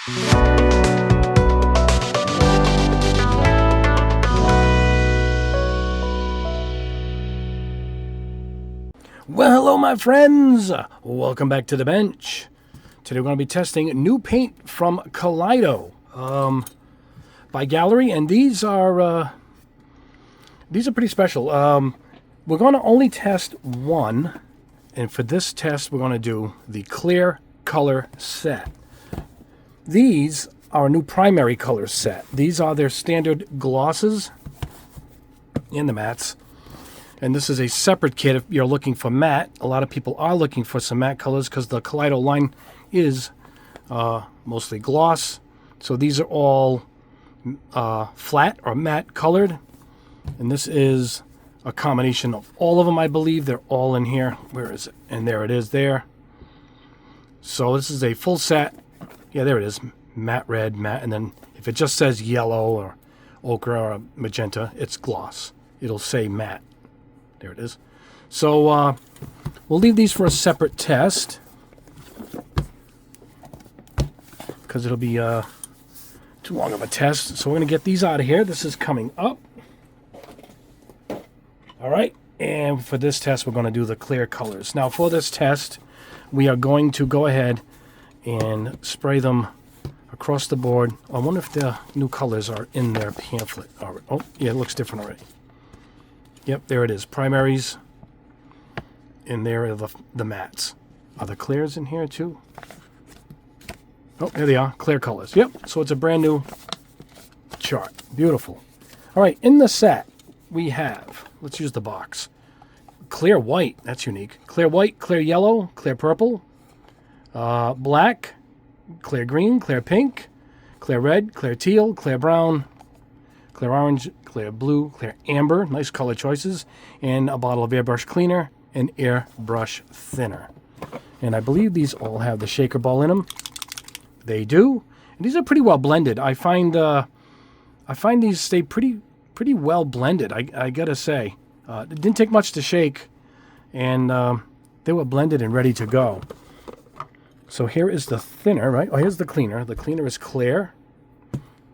Well, hello my friends! Welcome back to the bench. Today we're going to be testing new paint from Kaleido by Gaahleri, and these are pretty special. We're going to only test one, and for this test we're going to do the clear color set. These are a new primary color set. These are their standard glosses and the mattes. And this is a separate kit if you're looking for matte. A lot of people are looking for some matte colors because the Kaleido line is mostly gloss. So these are all flat or matte colored. And this is a combination of all of them, I believe. They're all in here. Where is it? And there it is there. So this is a full set. Yeah, there it is. Matte red, matte. And then if it just says yellow or ochre or magenta, it's gloss. It'll say matte. There it is. So we'll leave these for a separate test because it'll be too long of a test. So we're going to get these out of here. This is coming up. All right. And for this test, we're going to do the clear colors. Now, for this test, we are going to go ahead and spray them across the board. I wonder if the new colors are in their pamphlet. Oh, yeah, it looks different already. Yep, there it is. Primaries. And there are the mattes. Are the clears in here too? Oh, there they are. Clear colors. Yep, so it's a brand new chart. Beautiful. All right, in the set, we have, let's use the box. Clear white. That's unique. Clear white, clear yellow, clear purple, black, clear green, clear pink, clear red, clear teal, clear brown, clear orange, clear blue, clear amber, nice color choices, and a bottle of Airbrush cleaner and Airbrush thinner. And I believe these all have the shaker ball in them. They do. And these are pretty well blended. I find these stay pretty well blended, I gotta say. It didn't take much to shake, and they were blended and ready to go. So here is the thinner, right? Oh, here's the cleaner. The cleaner is clear.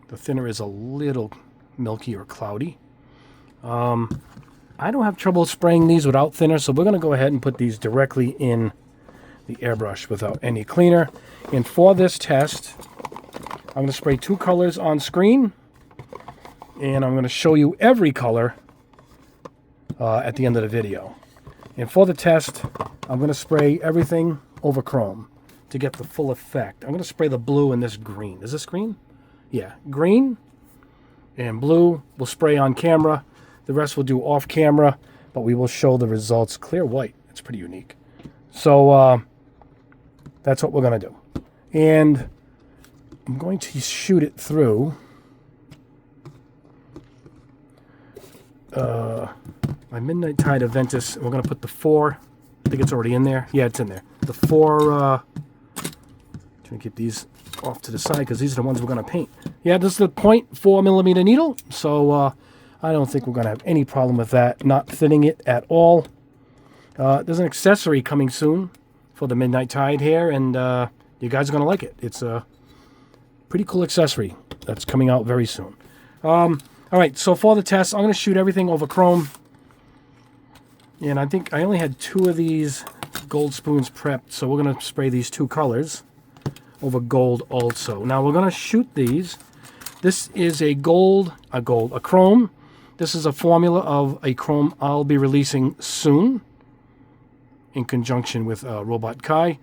The thinner is a little milky or cloudy. I don't have trouble spraying these without thinner, so we're going to go ahead and put these directly in the airbrush without any cleaner. And for this test, I'm going to spray two colors on screen, and I'm going to show you every color at the end of the video. And for the test, I'm going to spray everything over chrome to get the full effect. I'm going to spray the blue and this green. Is this green? Yeah, green and blue will spray on camera. The rest we'll do off camera, but we will show the results. Clear white. It's pretty unique. So that's what we're going to do. And I'm going to shoot it through my Midnight Tide Aventus. We're going to put the 4. I think it's already in there. Yeah, it's in there. The 4... trying to keep these off to the side because these are the ones we're going to paint. Yeah, this is the 0.4 millimeter needle, so I don't think we're going to have any problem with that, not thinning it at all. There's an accessory coming soon for the Midnight Tide here, and you guys are going to like it. It's a pretty cool accessory that's coming out very soon. All right, so for the test, I'm going to shoot everything over chrome. And I think I only had 2 of these gold spoons prepped, so we're going to spray these 2 colors over gold also. Now we're going to shoot these. This is a chrome. This is a formula of a chrome I'll be releasing soon in conjunction with Robot Kai.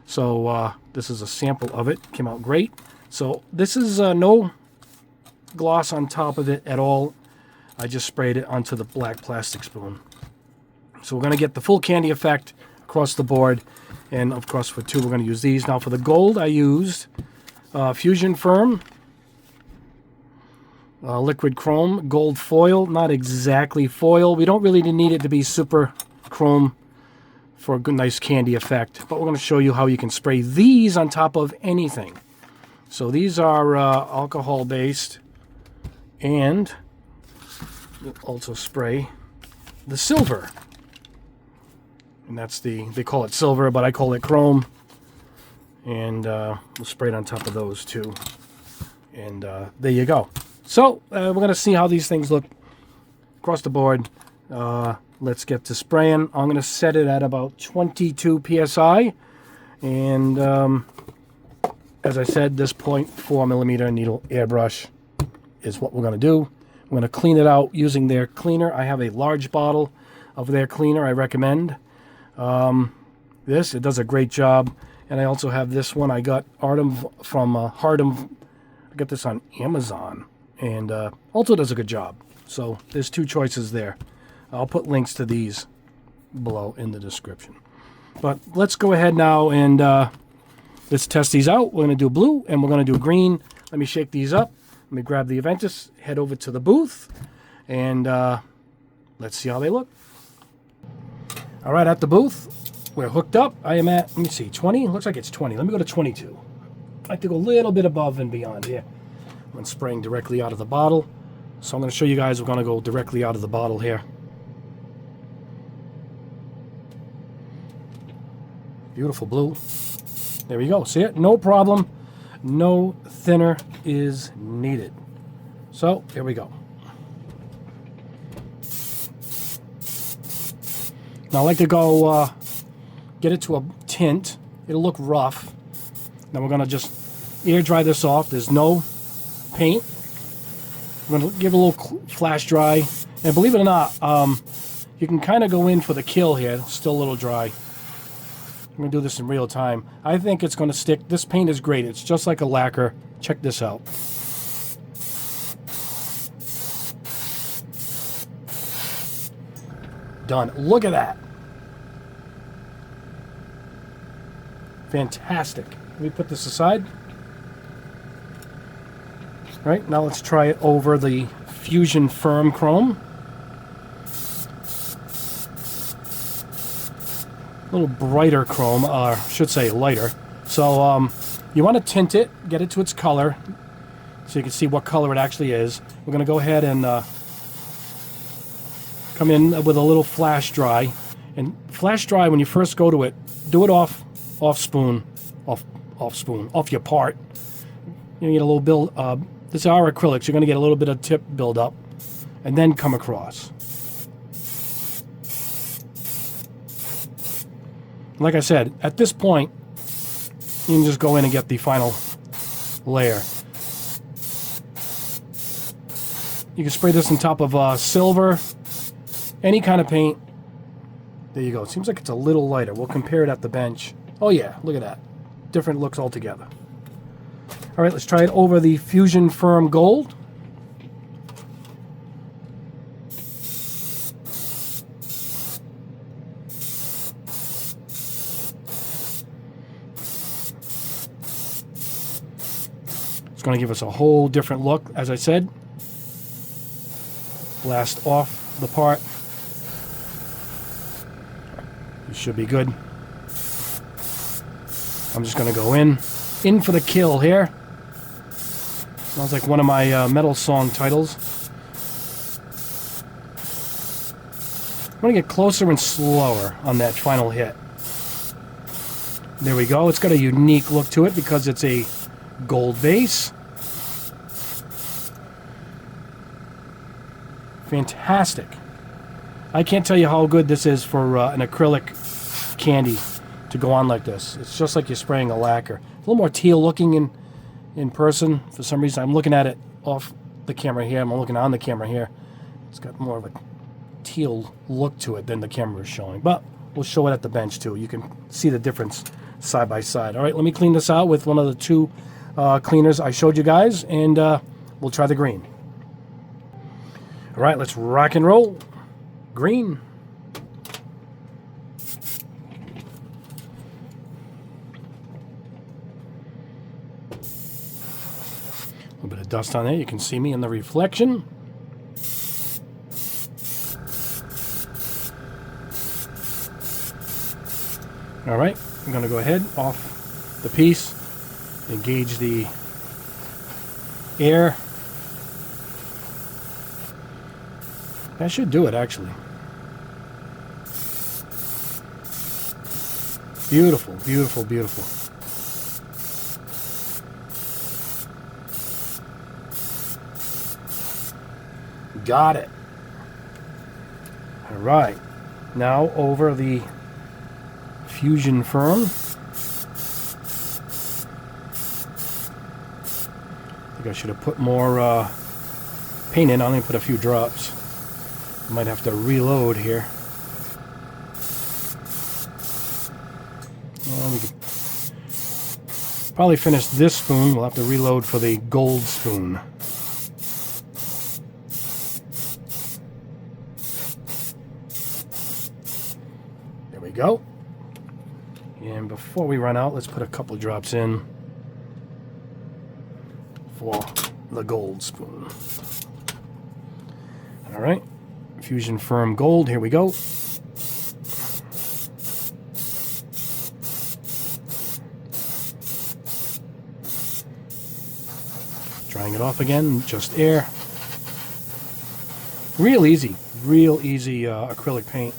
So this is a sample of it. Came out great. So this is no gloss on top of it at all. I just sprayed it onto the black plastic spoon. So we're going to get the full candy effect across the board. And, of course, for 2, we're going to use these. Now, for the gold, I used Fusion Firm, liquid chrome, gold foil. Not exactly foil. We don't really need it to be super chrome for a good, nice candy effect. But we're going to show you how you can spray these on top of anything. So these are alcohol-based. And we'll also spray the silver. And that's they call it silver, but I call it chrome. And we'll spray it on top of those too. And there you go. So we're going to see how these things look across the board. Let's get to spraying. I'm going to set it at about 22 psi. And as I said, this 0.4mm needle airbrush is what we're going to do. I'm going to clean it out using their cleaner. I have a large bottle of their cleaner I recommend. It does a great job. And I also have this one I got from Hardem. I got this on Amazon. And also does a good job. So there's two choices there. I'll put links to these below in the description. But let's go ahead now and let's test these out. We're going to do blue and we're going to do green. Let me shake these up. Let me grab the Aventus, head over to the booth, and let's see how they look. All right, at the booth, we're hooked up. I am at, let me see, 20? Looks like it's 20. Let me go to 22. I like to go a little bit above and beyond here. I'm spraying directly out of the bottle. So I'm going to show you guys, we're going to go directly out of the bottle here. Beautiful blue. There we go. See it? No problem. No thinner is needed. So, here we go. Now, I like to go get it to a tint. It'll look rough. Now, we're going to just air dry this off. There's no paint. I'm going to give it a little flash dry. And believe it or not, you can kind of go in for the kill here. It's still a little dry. I'm going to do this in real time. I think it's going to stick. This paint is great. It's just like a lacquer. Check this out. Done. Look at that. Fantastic. Let me put this aside. All right, now let's try it over the Fusion Firm Chrome. A little brighter chrome, I should say lighter. So you want to tint it, get it to its color, so you can see what color it actually is. We're going to go ahead and come in with a little flash dry. And flash dry, when you first go to it, do it off your part. You get a little build. This is our acrylics. You're going to get a little bit of tip build up, and then come across. Like I said, at this point, you can just go in and get the final layer. You can spray this on top of silver, any kind of paint. There you go. It seems like it's a little lighter. We'll compare it at the bench. Oh yeah, look at that. Different looks altogether. All right, let's try it over the Fusion Firm Gold. It's going to give us a whole different look, as I said. Blast off the part. You should be good. I'm just going to go in for the kill here. Sounds like one of my metal song titles. I'm going to get closer and slower on that final hit. There we go. It's got a unique look to it because it's a gold base. Fantastic. I can't tell you how good this is for an acrylic candy to go on like this. It's just like you're spraying a lacquer. A little more teal looking in person. For some reason, I'm looking at it off the camera here. I'm looking on the camera here. It's got more of a teal look to it than the camera is showing. But we'll show it at the bench too. You can see the difference side by side. All right, let me clean this out with one of the two cleaners I showed you guys, and we'll try the green. All right, let's rock and roll. Green. A little bit of dust on there. You can see me in the reflection. All right, I'm going to go ahead off the piece, engage the air. That should do it, actually. Beautiful, beautiful, beautiful. Got it. All right. Now over the Fusion Firm. I think I should have put more paint in. I only put a few drops. Might have to reload here. Well, we could probably finish this spoon. We'll have to reload for the gold spoon. There we go. And before we run out, let's put a couple drops in for the gold spoon. All right. Fusion Firm Gold. Here we go. Drying it off again, just air. Real easy acrylic paint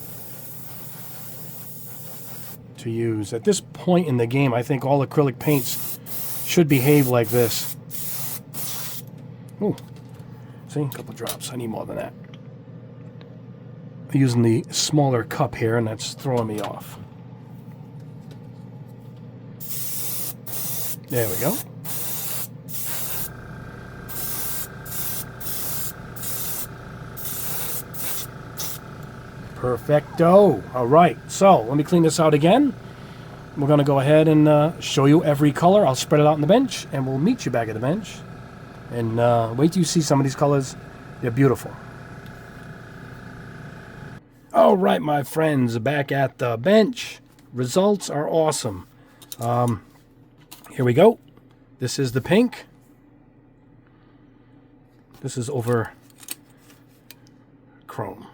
to use. At this point in the game, I think all acrylic paints should behave like this. Ooh, see, a couple drops. I need more than that. I'm using the smaller cup here, and that's throwing me off. There we go. Perfecto. All right, so let me clean this out again. We're going to go ahead and show you every color. I'll spread it out on the bench, and we'll meet you back at the bench. And wait till you see some of these colors. They're beautiful. All right, my friends, back at the bench. Results are awesome. Here we go. This is the pink. This is over chrome.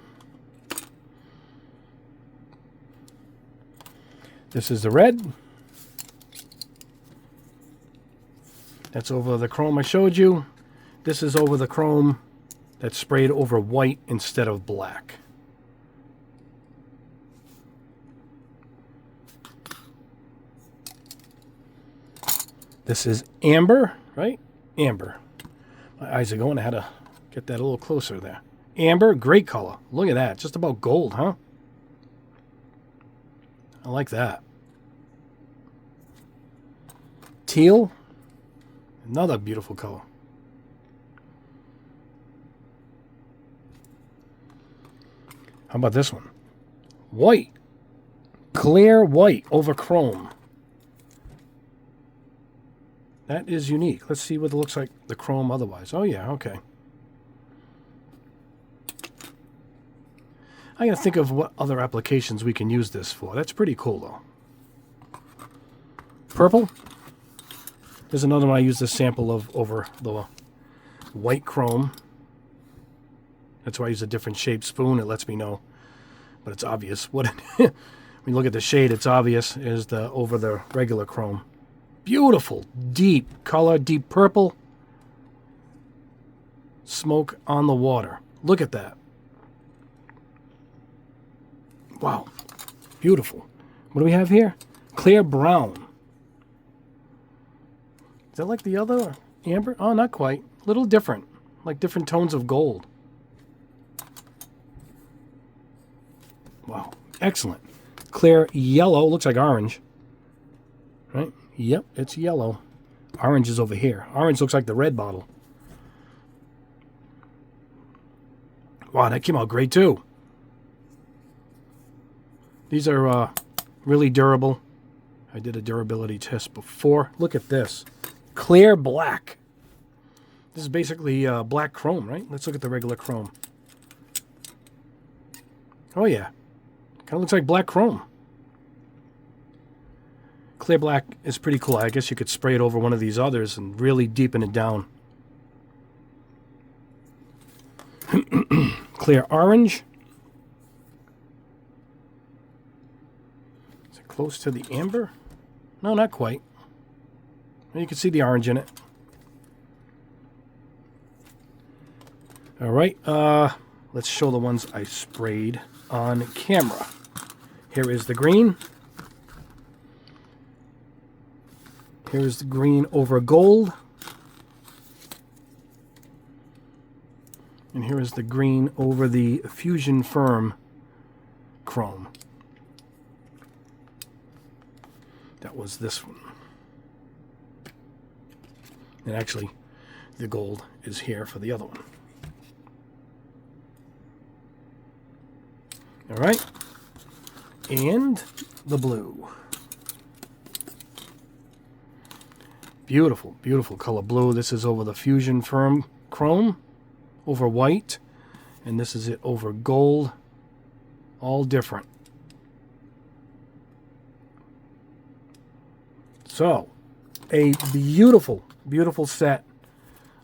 This is the red. That's over the chrome I showed you. This is over the chrome that's sprayed over white instead of black. This is amber, right? Amber. My eyes are going. I had to get that a little closer there. Amber, great color. Look at that. Just about gold, huh? I like that. Teal. Another beautiful color. How about this one? White. Clear white over chrome. That is unique. Let's see what it looks like the chrome otherwise. Oh yeah, okay. I gotta think of what other applications we can use this for. That's pretty cool though. Purple. There's another one I used a sample of over the white chrome. That's why I use a different shaped spoon. It lets me know, but it's obvious. When you look at the shade, it's obvious is the over the regular chrome. Beautiful, deep color, deep purple. Smoke on the water. Look at that. Wow, beautiful. What do we have here? Clear brown. Is that like the other amber? Oh, not quite. A little different, like different tones of gold. Wow, excellent. Clear yellow, looks like orange. Right? Yep, it's yellow. Orange is over here. Orange looks like the red bottle. Wow, that came out great too. These are really durable. I did a durability test before. Look at this. Clear black. This is basically black chrome, right? Let's look at the regular chrome. Oh yeah. Kind of looks like black chrome. Clear black is pretty cool. I guess you could spray it over one of these others and really deepen it down. Clear orange. Is it close to the amber? No, not quite. You can see the orange in it. All right, let's show the ones I sprayed on camera. Here is the green. Here is the green over gold. And here is the green over the Fusion Firm chrome. That was this one. And actually, the gold is here for the other one. All right. And the blue. Beautiful, beautiful color blue. This is over the Fusion Firm chrome, over white, and this is it over gold. All different. So, a beautiful, beautiful set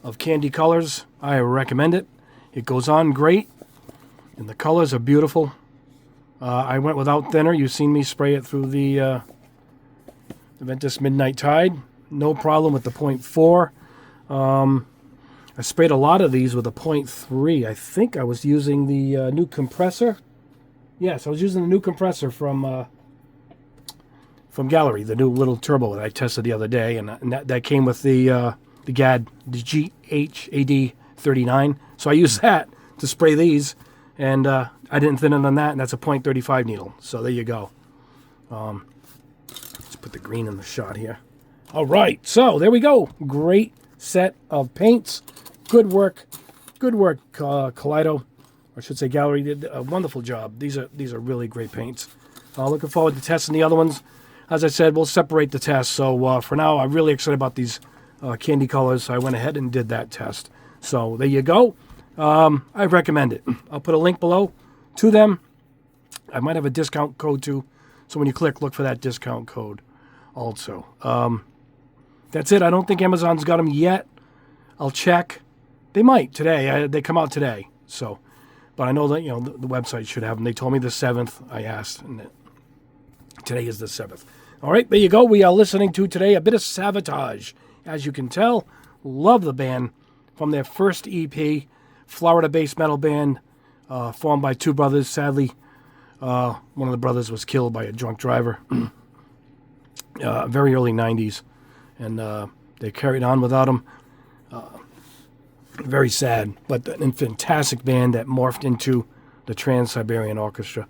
of candy colors. I recommend it. It goes on great, and the colors are beautiful. I went without thinner. You've seen me spray it through the Ventus Midnight Tide. No problem with the 0.4. I sprayed a lot of these with a 0.3. I think I was using the new compressor. Yes, I was using the new compressor from Gaahleri, the new little turbo that I tested the other day, and that came with the GHAD39. So I used that to spray these, and I didn't thin it on that, and that's a 0.35 needle. So there you go. Let's put the green in the shot here. All right, so there we go. Great set of paints. Good work. Good work, Kaleido. I should say Gaahleri did a wonderful job. These are really great paints. Looking forward to testing the other ones. As I said, we'll separate the tests. So for now, I'm really excited about these candy colors. So I went ahead and did that test. So there you go. I recommend it. I'll put a link below to them. I might have a discount code too. So when you click, look for that discount code also. That's it. I don't think Amazon's got them yet. I'll check. They might today. They come out today. So, but I know that the website should have them. They told me the 7th. I asked, and today is the 7th. All right, there you go. We are listening to today a bit of Savatage. As you can tell, love the band from their first EP, Florida-based metal band formed by two brothers. Sadly, one of the brothers was killed by a drunk driver. Very early 90s. And they carried on without him. Very sad, but a fantastic band that morphed into the Trans-Siberian Orchestra.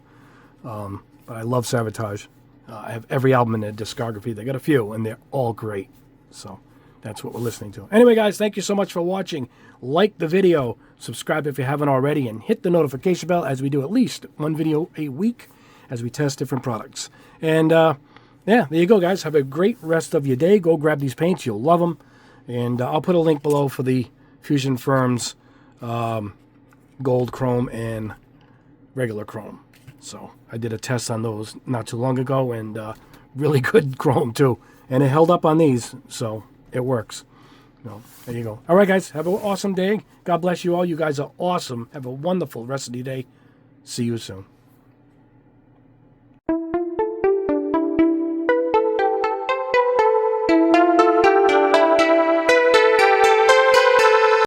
But I love Savatage. I have every album in their discography. They got a few, and they're all great. So that's what we're listening to. Anyway, guys, thank you so much for watching. Like the video, subscribe if you haven't already, and hit the notification bell as we do at least one video a week as we test different products. And yeah, there you go, guys. Have a great rest of your day. Go grab these paints. You'll love them. And I'll put a link below for the Fusion Firms gold chrome and regular chrome. So I did a test on those not too long ago, and really good chrome too. And it held up on these, so it works. So there you go. All right, guys. Have an awesome day. God bless you all. You guys are awesome. Have a wonderful rest of your day. See you soon.